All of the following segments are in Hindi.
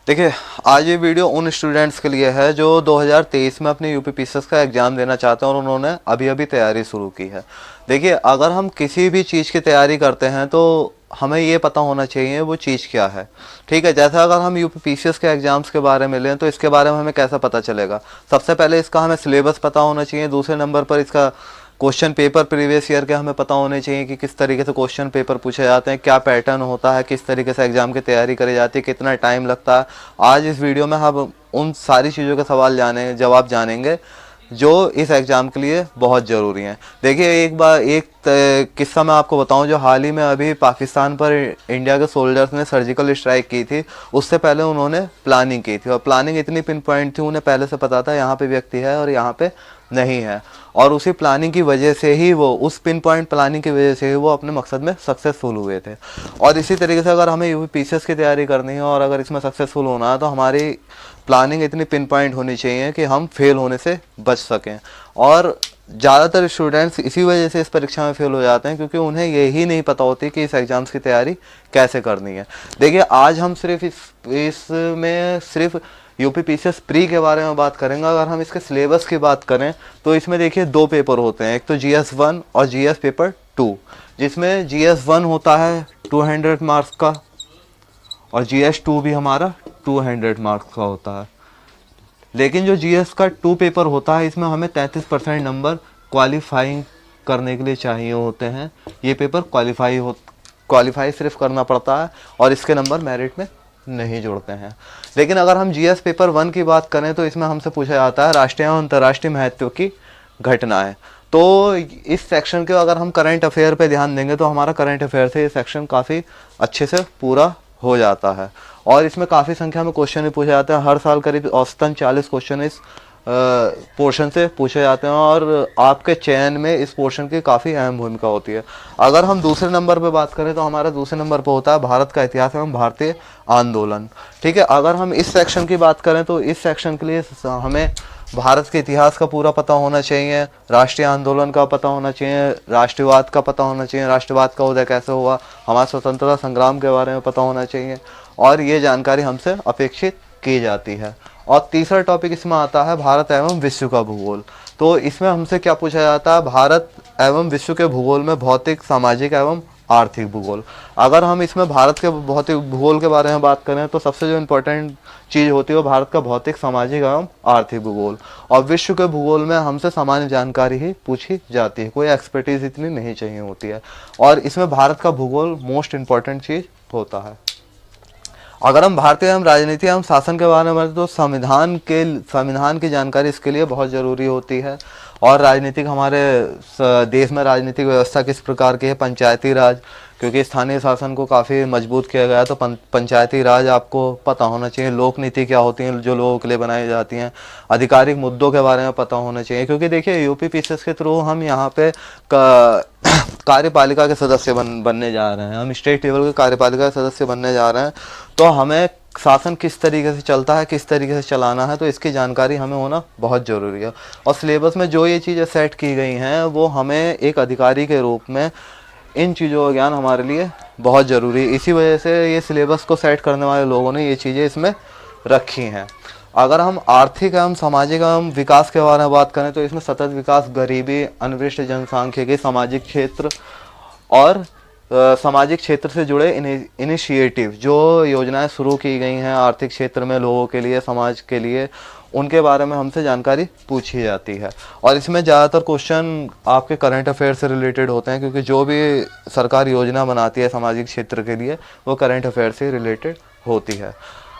देखिए, आज ये वीडियो उन स्टूडेंट्स के लिए है जो 2023 में अपने यूपीपीसीएस का एग्ज़ाम देना चाहते हैं और उन्होंने अभी अभी तैयारी शुरू की है। देखिए, अगर हम किसी भी चीज़ की तैयारी करते हैं तो हमें ये पता होना चाहिए वो चीज़ क्या है। ठीक है, जैसा अगर हम यूपीपीसीएस के एग्ज़ाम्स के बारे में लें तो इसके बारे में हमें कैसा पता चलेगा। सबसे पहले इसका हमें सिलेबस पता होना चाहिए। दूसरे नंबर पर इसका क्वेश्चन पेपर प्रीवियस ईयर के हमें पता होने चाहिए कि किस तरीके से क्वेश्चन पेपर पूछे जाते हैं, क्या पैटर्न होता है, किस तरीके से एग्जाम की तैयारी करी जाती है, कितना टाइम लगता है। आज इस वीडियो में हम उन सारी चीज़ों के जवाब जानेंगे जो इस एग्ज़ाम के लिए बहुत ज़रूरी हैं। देखिए, एक किस्सा मैं आपको बताऊं जो हाल ही में अभी पाकिस्तान पर इंडिया के सोल्जर्स ने सर्जिकल स्ट्राइक की थी। उससे पहले उन्होंने प्लानिंग की थी और प्लानिंग इतनी पिन पॉइंट थी, उन्हें पहले से पता था यहाँ पे व्यक्ति है और यहाँ पे नहीं है। और उसी प्लानिंग की वजह से ही उस पिन पॉइंट प्लानिंग की वजह से ही वो अपने मकसद में सक्सेसफुल हुए थे। और इसी तरीके से अगर हमें यूपीपीसीएस की तैयारी करनी है और अगर इसमें सक्सेसफुल होना है तो हमारी प्लानिंग इतनी पिन पॉइंट होनी चाहिए कि हम फेल होने से बच सकें। और ज़्यादातर स्टूडेंट्स इसी वजह से इस परीक्षा में फेल हो जाते हैं क्योंकि उन्हें यही नहीं पता होती कि इस एग्ज़ाम्स की तैयारी कैसे करनी है। देखिए, आज हम सिर्फ इसमें सिर्फ यूपीपीसीएस प्री के बारे में बात करेंगे। अगर हम इसके सिलेबस की बात करें तो इसमें देखिए 2 पेपर होते हैं, एक तो GS1 और GS पेपर 2, जिसमें GS1 होता है 200 मार्क्स का और GS2 भी हमारा 200 मार्क्स का होता है। लेकिन जो GS का 2 पेपर होता है इसमें हमें 33% नंबर क्वालिफाइंग करने के लिए चाहिए होते हैं। ये पेपर क्वालिफाई सिर्फ करना पड़ता है और इसके नंबर मेरिट में नहीं जुड़ते हैं। लेकिन अगर हम GS पेपर 1 की बात करें तो इसमें हमसे पूछा जाता है राष्ट्रीय और अंतर्राष्ट्रीय महत्व की घटनाएं। तो इस सेक्शन के अगर हम करंट अफेयर पे ध्यान देंगे तो हमारा करंट अफेयर से ये सेक्शन काफ़ी अच्छे से पूरा हो जाता है। और इसमें काफ़ी संख्या में क्वेश्चन भी पूछे जाते हैं। हर साल करीब औसतन 40 क्वेश्चन इस पोर्शन से पूछे जाते हैं और आपके चयन में इस पोर्शन की काफ़ी अहम भूमिका होती है। अगर हम दूसरे नंबर पे बात करें तो हमारा दूसरे नंबर पे होता है भारत का इतिहास एवं भारतीय आंदोलन। ठीक है, अगर हम इस सेक्शन की बात करें तो इस सेक्शन के लिए हमें भारत के इतिहास का पूरा पता होना चाहिए, राष्ट्रीय आंदोलन का पता होना चाहिए, राष्ट्रवाद का पता होना चाहिए, राष्ट्रवाद का उदय कैसे हुआ, हमारे स्वतंत्रता संग्राम के बारे में पता होना चाहिए और ये जानकारी हमसे अपेक्षित की जाती है। और तीसरा टॉपिक इसमें आता है भारत एवं विश्व का भूगोल। तो इसमें हमसे क्या पूछा जाता है, भारत एवं विश्व के भूगोल में भौतिक, सामाजिक एवं आर्थिक भूगोल। अगर हम इसमें भारत के भौतिक भूगोल के बारे में बात करें तो सबसे जो इम्पोर्टेंट चीज़ होती है वो भारत का भौतिक, सामाजिक एवं आर्थिक भूगोल। और विश्व के भूगोल में हमसे सामान्य जानकारी ही पूछी जाती है, कोई एक्सपर्टीज इतनी नहीं चाहिए होती है। और इसमें भारत का भूगोल मोस्ट इम्पॉर्टेंट चीज़ होता है। अगर हम भारतीय एवं राजनीति एवं शासन के बारे में तो संविधान की जानकारी इसके लिए बहुत ज़रूरी होती है। और राजनीतिक हमारे देश में राजनीतिक व्यवस्था किस प्रकार की है, पंचायती राज, क्योंकि स्थानीय शासन को काफ़ी मजबूत किया गया है तो पंचायती राज आपको पता होना चाहिए। लोक नीति क्या होती है जो लोगों के लिए बनाई जाती हैं, आधिकारिक मुद्दों के बारे में पता होना चाहिए। क्योंकि देखिए, यूपीपीसीएस के थ्रू हम यहाँ पे कार्यपालिका के सदस्य बनने जा रहे हैं, हम स्टेट लेवल के कार्यपालिका के सदस्य बनने जा रहे हैं। तो हमें शासन किस तरीके से चलता है, किस तरीके से चलाना है, तो इसकी जानकारी हमें होना बहुत ज़रूरी है। और सिलेबस में जो ये चीज़ें सेट की गई हैं वो हमें एक अधिकारी के रूप में इन चीज़ों का ज्ञान हमारे लिए बहुत ज़रूरी है। इसी वजह से ये सिलेबस को सेट करने वाले लोगों ने ये चीज़ें इसमें रखी हैं। अगर हम आर्थिक एवं सामाजिक एवं विकास के बारे में बात करें तो इसमें सतत विकास, गरीबी, अनविष्ट जनसांख्यिकी, सामाजिक क्षेत्र और सामाजिक क्षेत्र से जुड़े इनिशिएटिव जो योजनाएं शुरू की गई हैं आर्थिक क्षेत्र में लोगों के लिए, समाज के लिए, उनके बारे में हमसे जानकारी पूछी जाती है। और इसमें ज़्यादातर क्वेश्चन आपके करंट अफेयर से रिलेटेड होते हैं क्योंकि जो भी सरकार योजना बनाती है सामाजिक क्षेत्र के लिए वो करंट अफेयर से रिलेटेड होती है।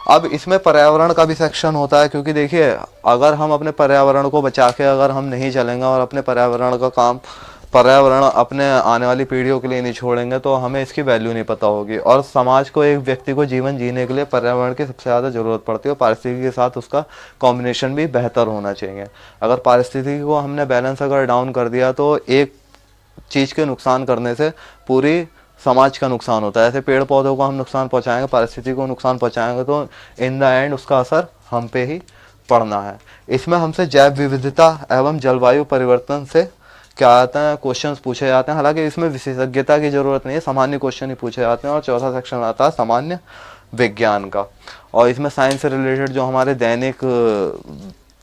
अब इसमें पर्यावरण का भी सेक्शन होता है क्योंकि देखिए, अगर हम अपने पर्यावरण को बचा के अगर हम नहीं चलेंगे और अपने पर्यावरण अपने आने वाली पीढ़ियों के लिए नहीं छोड़ेंगे तो हमें इसकी वैल्यू नहीं पता होगी। और समाज को, एक व्यक्ति को जीवन जीने के लिए पर्यावरण की सबसे ज़्यादा ज़रूरत पड़ती है और पारिस्थितिकी के साथ उसका कॉम्बिनेशन भी बेहतर होना चाहिए। अगर पारिस्थितिकी को हमने बैलेंस अगर डाउन कर दिया तो एक चीज़ के नुकसान करने से पूरी समाज का नुकसान होता है। ऐसे पेड़ पौधों को हम नुकसान पहुंचाएंगे, पारिस्थितिकी को नुकसान पहुंचाएंगे तो इन द एंड उसका असर हम पे ही पड़ना है। इसमें हमसे जैव विविधता एवं जलवायु परिवर्तन से क्या आते हैं क्वेश्चंस पूछे जाते हैं। हालांकि इसमें विशेषज्ञता की जरूरत नहीं है, सामान्य क्वेश्चन ही पूछे जाते हैं। और चौथा सेक्शन आता है सामान्य विज्ञान का। और इसमें साइंस से रिलेटेड जो हमारे दैनिक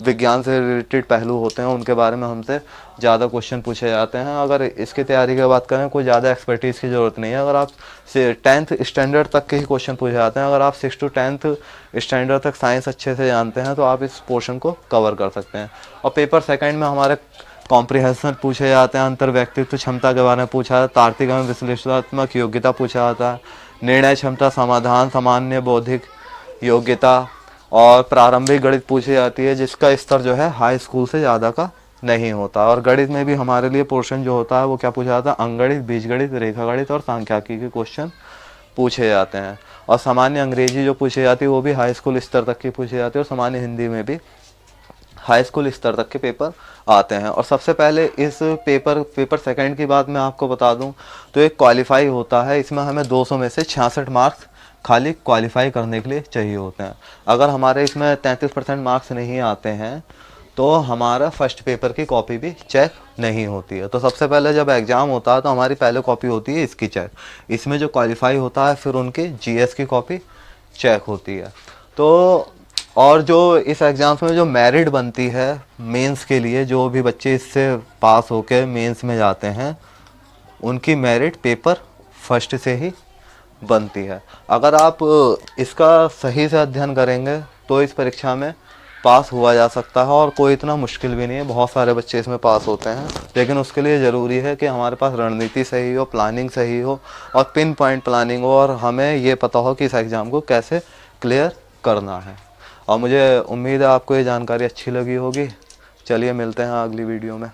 विज्ञान से रिलेटेड पहलू होते हैं उनके बारे में हमसे ज़्यादा क्वेश्चन पूछे जाते हैं। अगर इसकी तैयारी की बात करें, कोई ज़्यादा एक्सपर्टीज़ की ज़रूरत नहीं है। अगर आप 10th स्टैंडर्ड तक के ही क्वेश्चन पूछे जाते हैं। अगर आप 6 to 10th स्टैंडर्ड तक साइंस अच्छे से जानते हैं तो आप इस पोर्शन को कवर कर सकते हैं। और पेपर सेकंड में हमारे कॉम्प्रिहेंशन पूछे जाते हैं, अंतर व्यक्तित्व क्षमता के बारे में पूछा जाता है, तार्किक एवं विश्लेषणात्मक योग्यता पूछा जाता है, निर्णय क्षमता, समाधान, सामान्य बौद्धिक योग्यता और प्रारंभिक गणित पूछी जाती है, जिसका स्तर जो है हाई स्कूल से ज़्यादा का नहीं होता। और गणित में भी हमारे लिए पोर्शन जो होता है वो क्या पूछा जाता है, अंकगणित, बीजगणित, रेखा गणित और सांख्यिकी के क्वेश्चन पूछे जाते हैं। और सामान्य अंग्रेजी जो पूछी जाती है वो भी हाई स्कूल स्तर तक की पूछी जाती है। और सामान्य हिंदी में भी हाई स्कूल स्तर तक के पेपर आते हैं। और सबसे पहले इस पेपर सेकंड की बात मैं आपको बता दूं तो एक क्वालिफाई होता है। इसमें हमें 200 में से 66 मार्क्स खाली क्वालिफाई करने के लिए चाहिए होते हैं। अगर हमारे इसमें 33% मार्क्स नहीं आते हैं तो हमारा फर्स्ट पेपर की कॉपी भी चेक नहीं होती है। तो सबसे पहले जब एग्ज़ाम होता है तो हमारी पहले कॉपी होती है इसकी चेक। इसमें जो क्वालिफाई होता है फिर उनकी जीएस की कॉपी चेक होती है। तो और जो इस एग्ज़ाम्स में जो मेरिट बनती है मेंस के लिए, जो भी बच्चे इससे पास होकर मेंस में जाते हैं उनकी मेरिट पेपर फर्स्ट से ही बनती है। अगर आप इसका सही से अध्ययन करेंगे तो इस परीक्षा में पास हुआ जा सकता है। और कोई इतना मुश्किल भी नहीं है, बहुत सारे बच्चे इसमें पास होते हैं। लेकिन उसके लिए ज़रूरी है कि हमारे पास रणनीति सही हो, प्लानिंग सही हो और पिन पॉइंट प्लानिंग हो, और हमें ये पता हो कि इस एग्ज़ाम को कैसे क्लियर करना है। और मुझे उम्मीद है आपको ये जानकारी अच्छी लगी होगी। चलिए मिलते हैं अगली वीडियो में।